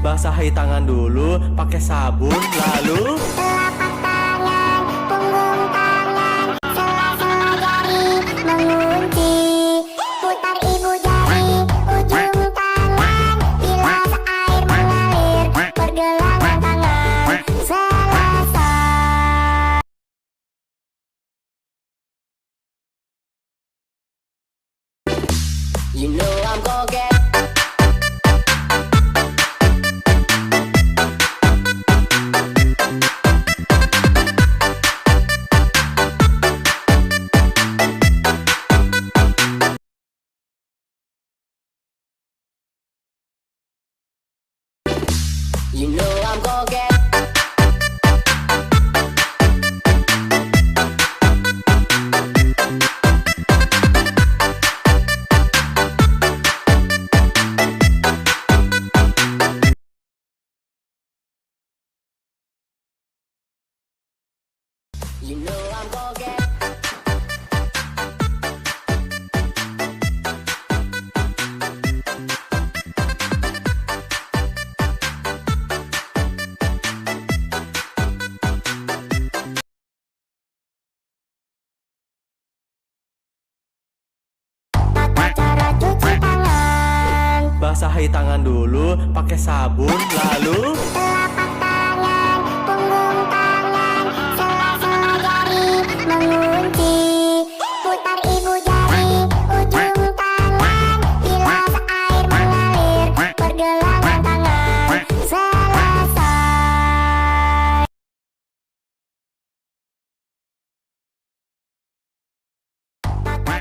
Basahi tangan dulu pakai sabun, lalu telapak tangan, punggung tangan, sela-sela jari mengunci. Putar ibu jari, ujung tangan, bilas air mengalir, pergelangan tangan, selesai. You know I'm gonna get You know I'm gonna get You know I'm gonna get cara cuci tangan. basahi tangan dulu pakai sabun, lalu Telapak tangan, punggung tangan, sela-sela jari mengunci. Putar ibu jari, ujung tangan, bilas air mengalir, pergelangan tangan, selesai.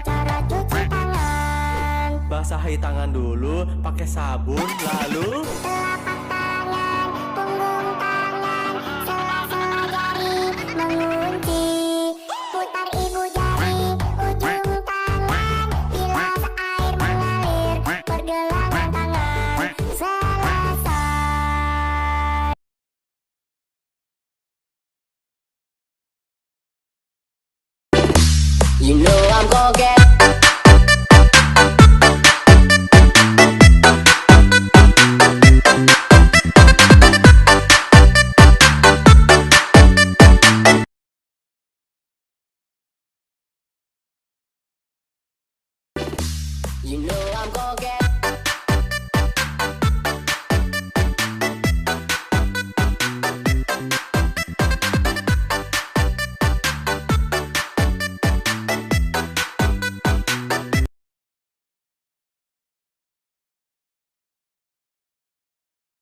Cara cuci tangan. basahi tangan dulu pakai sabun, lalu Telapak tangan, punggung tangan, sela-sela jari mengunci. Putar ibu jari, ujung tangan, bilas air mengalir, pergelangan tangan, selesai. You know I'm gonna get You know I'm gonna get